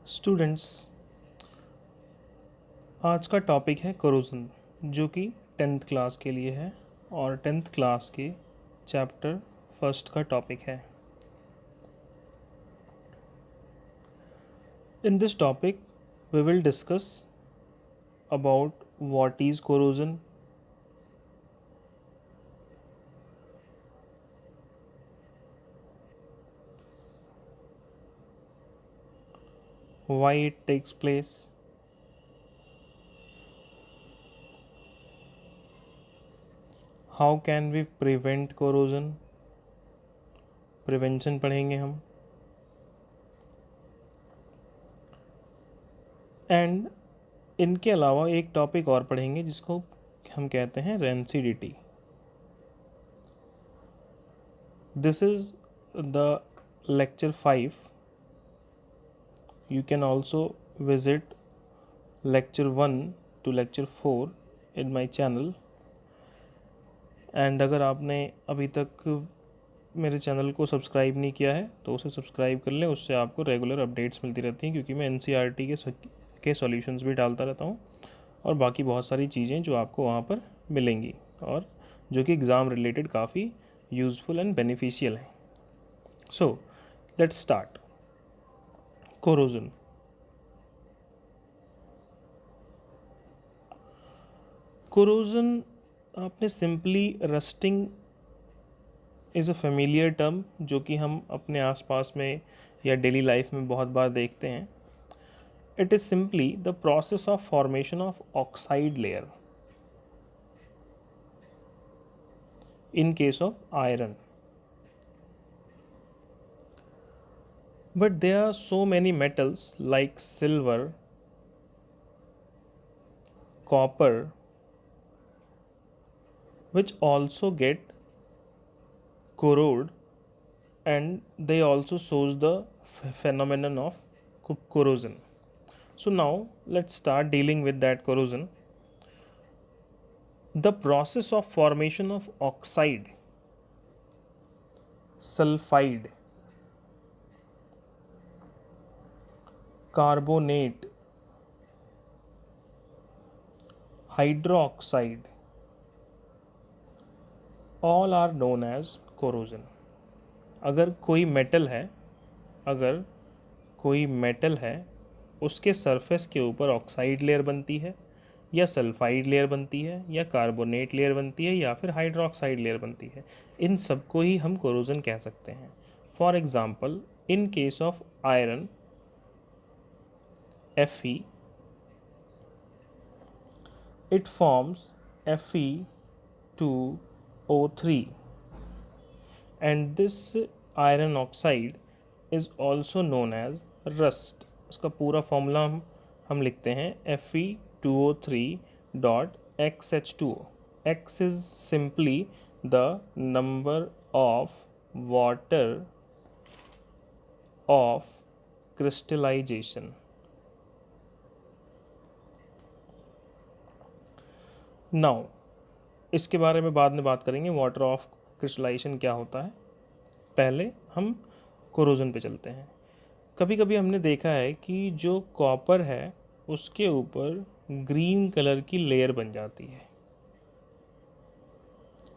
Students, आज का topic है कोरोजन, जो कि 10th क्लास के लिए है और 10th क्लास के चैप्टर फर्स्ट का टॉपिक है। In this topic we will discuss about what is corrosion, why it takes place, how can we prevent corrosion, prevention पढ़ेंगे हम, एंड इनके अलावा एक टॉपिक और पढ़ेंगे जिसको हम कहते हैं rancidity. This is the lecture 5. You can also visit lecture 1 to lecture 4 in my channel. And अगर आपने अभी तक मेरे चैनल को सब्सक्राइब नहीं किया है तो उसे सब्सक्राइब कर लें। उससे आपको रेगुलर अपडेट्स मिलती रहती हैं, क्योंकि मैं NCERT के सॉल्यूशंस भी डालता रहता हूँ और बाकी बहुत सारी चीज़ें जो आपको वहाँ पर मिलेंगी और जो कि एग्ज़ाम रिलेटेड काफ़ी यूज़फुल एंड बेनिफिशियल हैं। So let's start. Corrosion. Corrosion आपने simply rusting is a familiar term जो कि हम अपने आसपास में या डेली लाइफ में बहुत बार देखते हैं। It is simply the process of formation of oxide layer in case of iron. But there are so many metals like silver, copper, which also get corrode, and they also shows the phenomenon of corrosion. So now let's start dealing with that corrosion. The process of formation of oxide, sulfide, carbonate, hydroxide, all are known as corrosion. अगर कोई metal है उसके surface के ऊपर oxide layer बनती है या sulphide layer बनती है या कार्बोनेट लेयर बनती है या फिर हाइड्रोक्साइड लेयर बनती है, इन सबको ही हम कोरोजन कह सकते हैं। For example, in case of iron Fe, it forms Fe2O3, and this iron oxide is also known as rust. इसका पूरा फॉर्मूला हम लिखते हैं Fe2O3.XH2O. X is simply the number of water of crystallization. Now इसके बारे में बाद में बात करेंगे, वाटर ऑफ क्रिस्टलाइजेशन क्या होता है। पहले हम कोरोजन पे चलते हैं। कभी कभी हमने देखा है कि जो कॉपर है उसके ऊपर ग्रीन कलर की लेयर बन जाती है।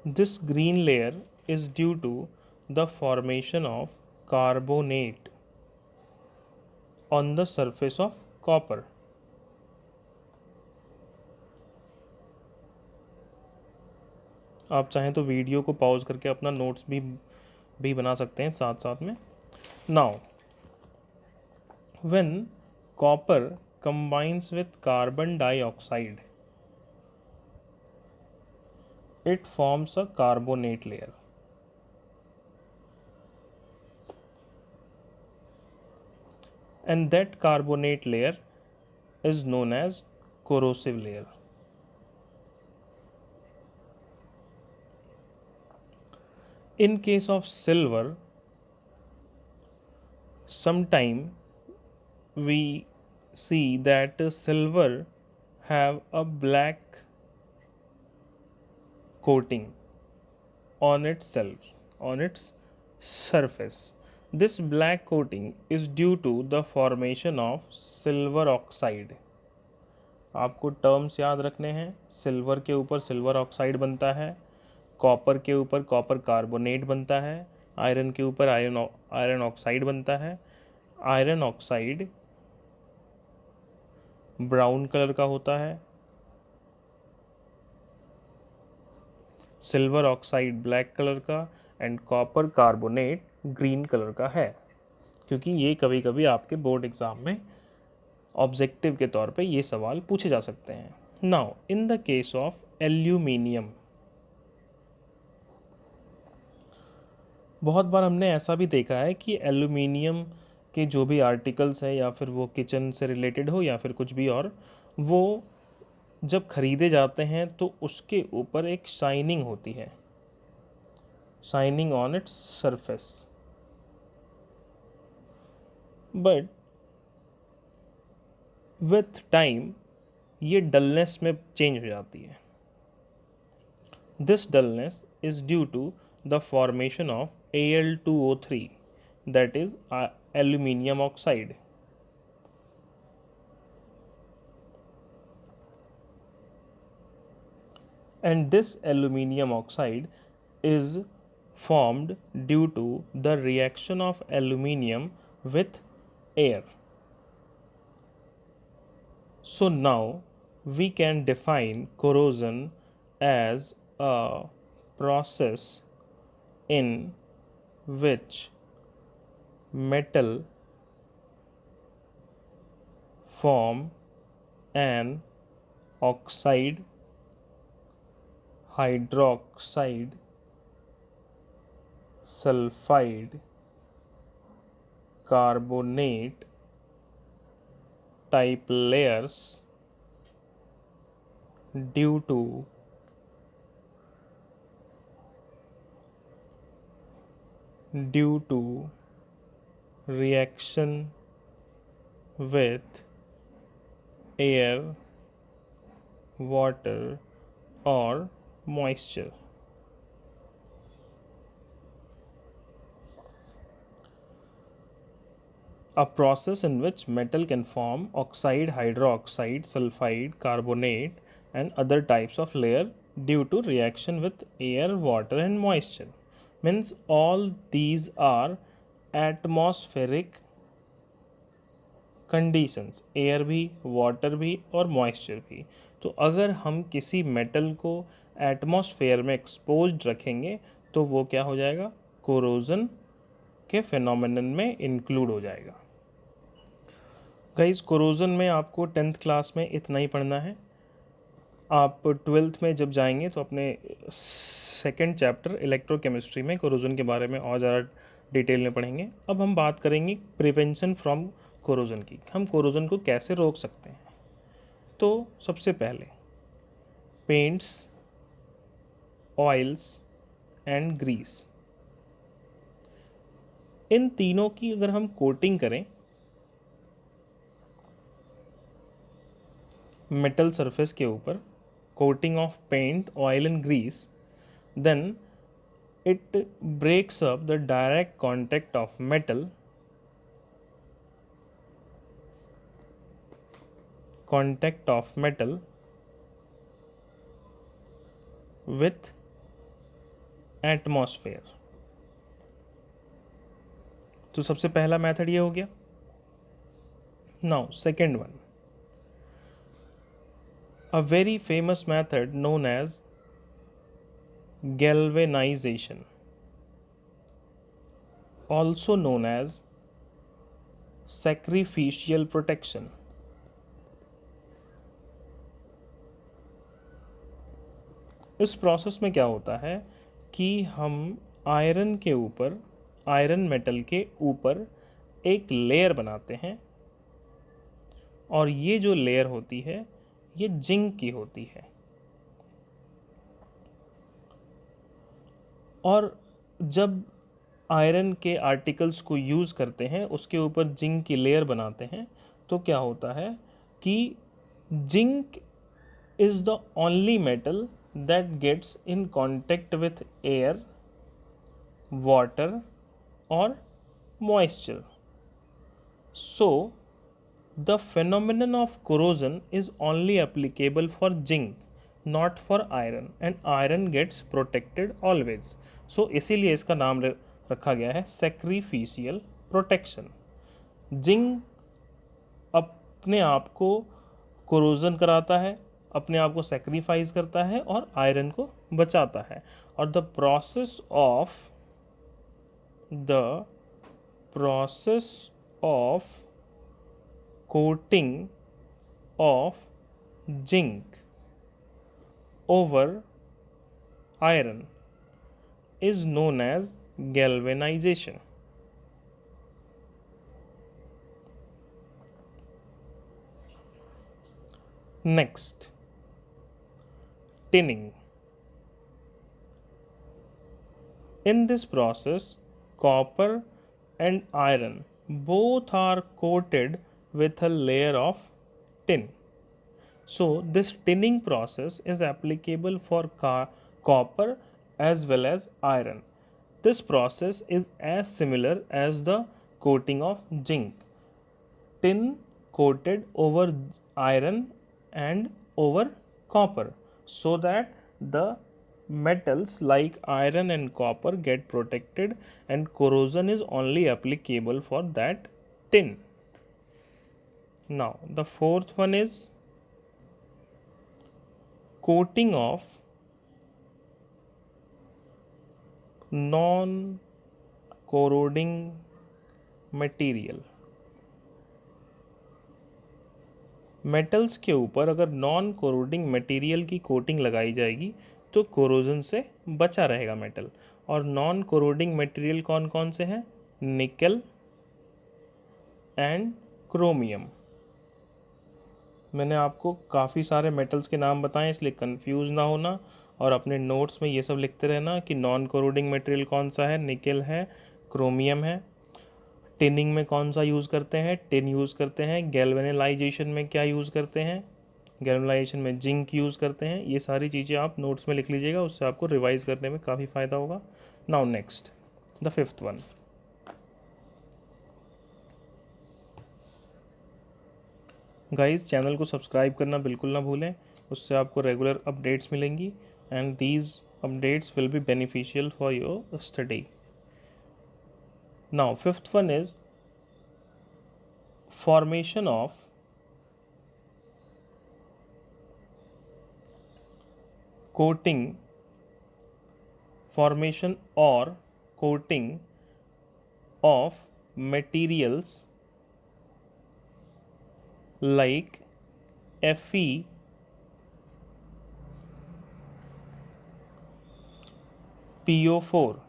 This green layer is due to the formation of carbonate on the surface of copper. आप चाहें तो वीडियो को पॉज करके अपना नोट्स भी बना सकते हैं साथ साथ में। Now when copper combines with carbon dioxide, it forms a carbonate layer. And that carbonate layer is known as corrosive layer. In case of silver, sometime we see that silver have a black coating on itself, on its surface. This black coating is due to the formation of silver oxide. आपको terms याद रखने हैं। Silver के ऊपर silver oxide बनता है, copper के ऊपर कॉपर कार्बोनेट बनता है, आयरन के ऊपर आयरन ऑक्साइड बनता है। आयरन ऑक्साइड ब्राउन कलर का होता है, सिल्वर ऑक्साइड ब्लैक कलर का and copper carbonate green colour का है। क्योंकि ये कभी कभी आपके बोर्ड एग्जाम में ऑब्जेक्टिव के तौर पे ये सवाल पूछे जा सकते हैं। Now in the case of aluminium, बहुत बार हमने ऐसा भी देखा है कि एल्यूमिनियम के जो भी आर्टिकल्स हैं या फिर वो किचन से रिलेटेड हो या फिर कुछ भी और, वो जब खरीदे जाते हैं तो उसके ऊपर एक शाइनिंग होती है, shining on its surface, but with time ये डलनेस में चेंज हो जाती है। This dullness is due to the formation of Al2O3, that is aluminium oxide. And this aluminium oxide is formed due to the reaction of aluminium with air. So now we can define corrosion as a process in which metal form an oxide, hydroxide, sulfide, carbonate type layers due to reaction with air, water or moisture. A process in which metal can form oxide, hydroxide, sulfide, carbonate and other types of layer due to reaction with air, water and moisture. Means all these are atmospheric conditions, air भी, water भी और moisture भी। तो अगर हम किसी metal को atmosphere में एक्सपोज्ड रखेंगे तो वो क्या हो जाएगा, कोरोजन के फिनोमेनन में इंक्लूड हो जाएगा। गाइस कोरोजन में आपको 10th क्लास में इतना ही पढ़ना है। आप 12th में जब जाएंगे तो अपने सेकंड चैप्टर इलेक्ट्रोकेमिस्ट्री में कोरोजन के बारे में और ज़्यादा डिटेल में पढ़ेंगे। अब हम बात करेंगे प्रिवेंशन फ्रॉम कोरोजन की, हम कोरोजन को कैसे रोक सकते हैं। तो सबसे पहले पेंट्स, ऑयल्स एंड ग्रीस, इन तीनों की अगर हम कोटिंग करें मेटल सरफेस के ऊपर, coating of paint, oil and grease, then it breaks up the direct contact of metal with atmosphere. तो सबसे पहला मेथड ये हो गया। Now second one, a very famous method known as galvanization, also known as sacrificial protection. इस process में क्या होता है कि हम आयरन के ऊपर, आयरन मेटल के ऊपर एक लेयर बनाते हैं और ये जो लेयर होती है ये जिंक की होती है। और जब आयरन के आर्टिकल्स को यूज़ करते हैं, उसके ऊपर जिंक की लेयर बनाते हैं, तो क्या होता है कि zinc is the only metal that gets in contact with air, water और moisture. So, the phenomenon of corrosion is only applicable for zinc, not for iron, and iron gets protected always. So इसीलिए इसका नाम रखा गया है sacrificial protection. Zinc अपने आप को कोरोजन कराता है, अपने आप को सेक्रीफाइस करता है और आयरन को बचाता है. और the process of coating of zinc over iron is known as galvanization. Next, tinning. In this process, copper and iron both are coated with a layer of tin. So this tinning process is applicable for copper as well as iron. This process is as similar as the coating of zinc. Tin coated over iron and over copper so that the metals like iron and copper get protected and corrosion is only applicable for that tin. Now the fourth one is coating of non-corroding material. Metals के ऊपर अगर non corroding material की coating लगाई जाएगी तो corrosion से बचा रहेगा मेटल. और नॉन कोरोडिंग मटेरियल कौन कौन से हैं? निकल एंड क्रोमियम. मैंने आपको काफ़ी सारे मेटल्स के नाम बताएं, इसलिए कंफ्यूज ना होना और अपने नोट्स में ये सब लिखते रहना कि नॉन कोरोडिंग मटेरियल कौन सा है. निकल है, क्रोमियम है. टिनिंग में कौन सा यूज़ करते हैं? टिन यूज़ करते हैं. गैल्वेनाइजेशन में क्या यूज़ करते हैं? गैल्वेनाइजेशन में जिंक यूज़ करते हैं. ये सारी चीज़ें आप नोट्स में लिख लीजिएगा, उससे आपको रिवाइज करने में काफ़ी फ़ायदा होगा. Now next, the fifth one. Guys, channel को सब्सक्राइब करना बिल्कुल ना भूलें, उससे आपको रेगुलर अपडेट्स मिलेंगी and these updates will be beneficial for your study. Now, fifth one is formation of coating, formation or coating of materials like Fe, PO4,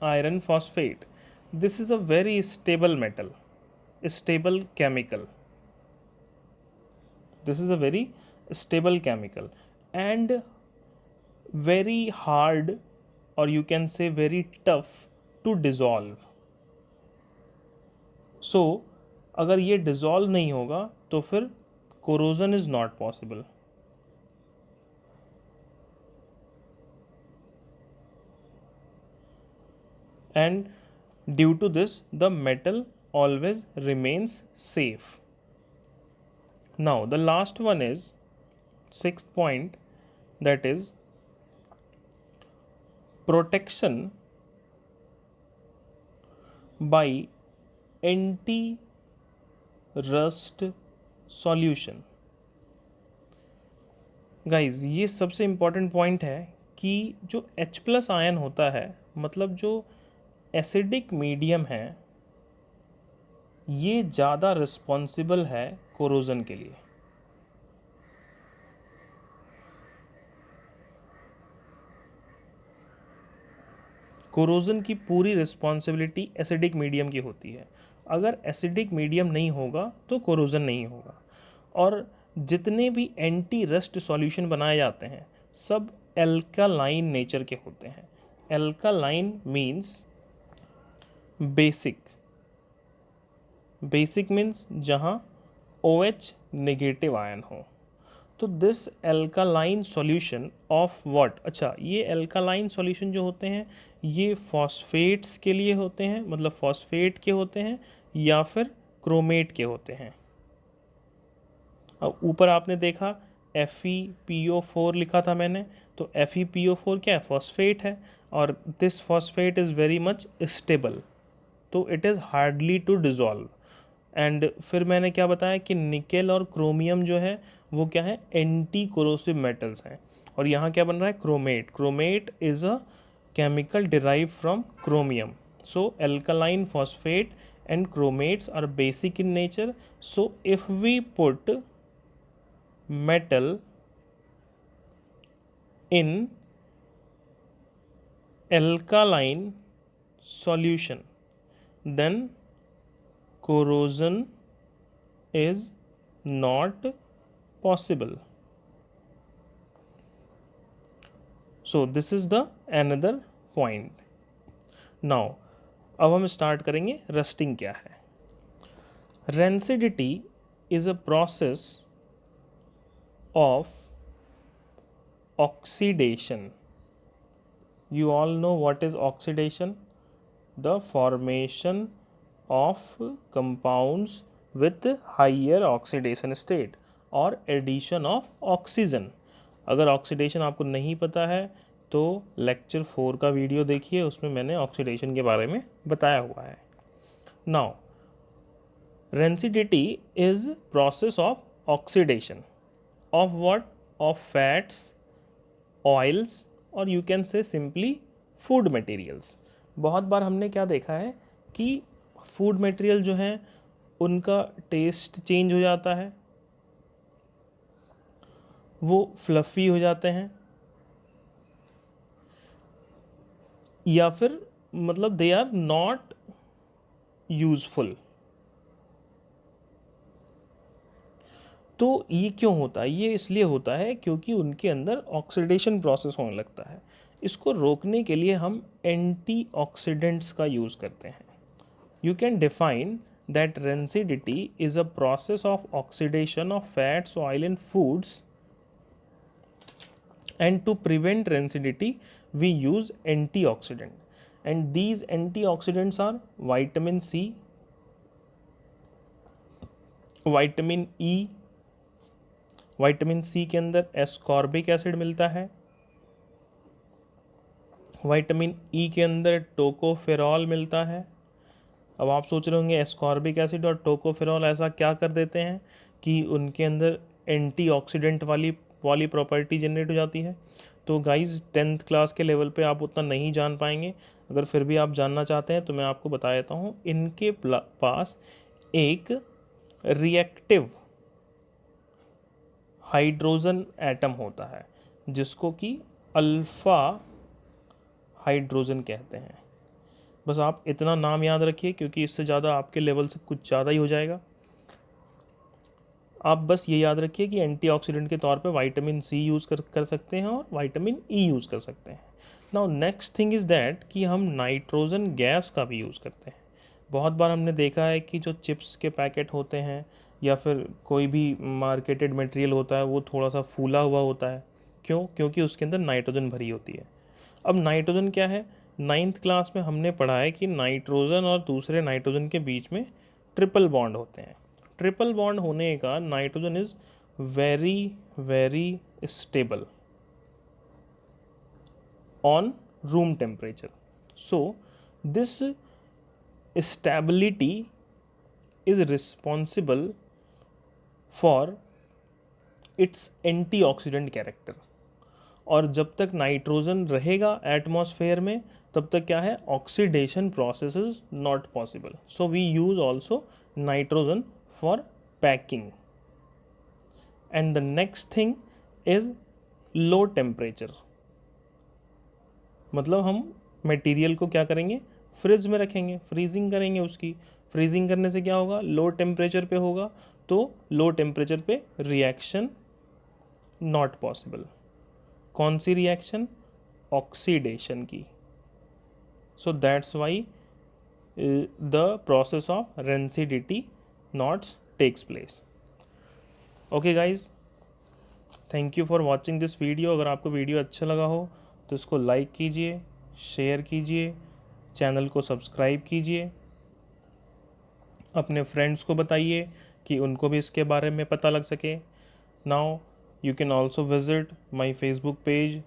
iron phosphate. This is a very stable metal, stable chemical. This is a very stable chemical and very hard, or you can say very tough to dissolve. So अगर ये dissolve नहीं होगा तो फिर corrosion is not possible. And due to this the metal always remains safe. Now the last one is sixth point, that is protection by anti rust solution. Guys, ये सबसे important point है कि जो H+ ion होता है, मतलब जो acidic medium है, ये ज़्यादा रिस्पॉन्सिबल है कोरोजन के लिए. कोरोजन की पूरी रिस्पॉन्सिबिलिटी एसिडिक मीडियम की होती है. अगर एसिडिक मीडियम नहीं होगा तो कोरोजन नहीं होगा. और जितने भी एंटी रस्ट सॉल्यूशन बनाए जाते हैं सब एल्कालाइन नेचर के होते हैं. Alkaline means basic. Basic means जहाँ OH नेगेटिव आयन हो. तो this alkaline solution of what, अच्छा ये एल्कालाइन सॉल्यूशन जो होते हैं ये फॉस्फेट्स के लिए होते हैं, मतलब फॉस्फेट के होते हैं या फिर क्रोमेट के होते हैं। अब ऊपर आपने देखा FePO4 लिखा था मैंने, तो FePO4 क्या है, फॉस्फेट है, और this phosphate is very much stable, तो it is hardly to dissolve. And फिर मैंने क्या बताया कि निकेल और क्रोमियम जो है वो क्या है, एंटी कोरोसिव मेटल्स हैं। और यहाँ क्या बन रहा है, chromate, chromate is a chemical derive from chromium. So alkaline phosphate and chromates are basic in nature. So if we put metal in alkaline solution, then corrosion is not possible. So this is the another point. Now अब हम start करेंगे rusting क्या है। Rancidity is a process of oxidation. You all know what is oxidation? The formation of compounds with higher oxidation state or addition of oxygen. अगर oxidation आपको नहीं पता है तो लेक्चर 4 का वीडियो देखिए, उसमें मैंने ऑक्सीडेशन के बारे में बताया हुआ है। Now rancidity is process of oxidation of what, of fats, oils, और you can say simply food materials. बहुत बार हमने क्या देखा है कि फूड मटेरियल जो हैं उनका टेस्ट चेंज हो जाता है, वो फ्लफ़ी हो जाते हैं, या फिर मतलब दे आर नॉट यूजफुल। तो ये क्यों होता है, ये इसलिए होता है क्योंकि उनके अंदर ऑक्सीडेशन प्रोसेस होने लगता है। इसको रोकने के लिए हम एंटीऑक्सीडेंट्स का यूज़ करते हैं। You can define that rancidity is a process of oxidation of fats, oil and foods, and to prevent rancidity we use antioxidant, and these antioxidants are vitamin C, vitamin E, vitamin C के अंदर ascorbic acid मिलता है, vitamin E के अंदर tocopherol मिलता है। अब आप सोच रहे होंगे एस्कॉर्बिक एसिड और टोकोफेरॉल ऐसा क्या कर देते हैं कि उनके अंदर एंटीऑक्सीडेंट वाली प्रॉपर्टी जनरेट हो जाती है। तो गाइस 10th क्लास के लेवल पे आप उतना नहीं जान पाएंगे, अगर फिर भी आप जानना चाहते हैं तो मैं आपको बता देता हूँ। इनके पास एक रिएक्टिव हाइड्रोजन एटम होता है जिसको कि अल्फ़ा हाइड्रोजन कहते हैं। बस आप इतना नाम याद रखिए क्योंकि इससे ज़्यादा आपके लेवल से कुछ ज़्यादा ही हो जाएगा। आप बस ये याद रखिए कि एंटीऑक्सीडेंट के तौर पे विटामिन सी यूज़ कर सकते हैं और विटामिन ई यूज़ कर सकते हैं। Now next thing is that कि हम नाइट्रोजन गैस का भी यूज़ करते हैं। बहुत बार हमने देखा है कि जो चिप्स के पैकेट होते हैं या फिर कोई भी मार्केटेड मटेरियल होता है वो थोड़ा सा फूला हुआ होता है। क्यों? क्योंकि उसके अंदर नाइट्रोजन भरी होती है। अब नाइट्रोजन क्या है, 9th क्लास में हमने पढ़ा है कि नाइट्रोजन और दूसरे नाइट्रोजन के बीच में ट्रिपल बॉन्ड होते हैं। ट्रिपल बॉन्ड होने का nitrogen is very very stable on room temperature. So this stability is responsible for its antioxidant character. और जब तक नाइट्रोजन रहेगा एटमॉस्फेयर में तब तक क्या है, oxidation process is not possible. So we use also nitrogen for packing. And the next thing is low temperature. मतलब हम मटेरियल को क्या करेंगे, फ्रिज में रखेंगे, फ्रीजिंग करेंगे उसकी। फ्रीजिंग करने से क्या होगा, लो टेम्परेचर पे होगा, तो लो टेम्परेचर पे रिएक्शन नॉट पॉसिबल। कौन सी रिएक्शन, ऑक्सीडेशन की। So that's why the process of rancidity not takes place. Okay guys, thank you for watching this video. अगर आपको वीडियो अच्छा लगा हो तो इसको लाइक कीजिए, शेयर कीजिए, चैनल को सब्सक्राइब कीजिए, अपने फ्रेंड्स को बताइए कि उनको भी इसके बारे में पता लग सके। Now you can also visit my Facebook page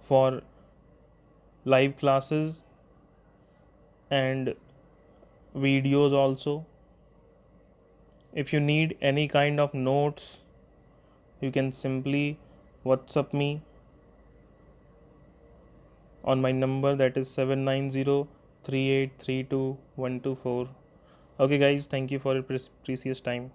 for live classes and videos also. If you need any kind of notes, you can simply WhatsApp me on my number, that is 79038322124. Okay guys, thank you for your precious time.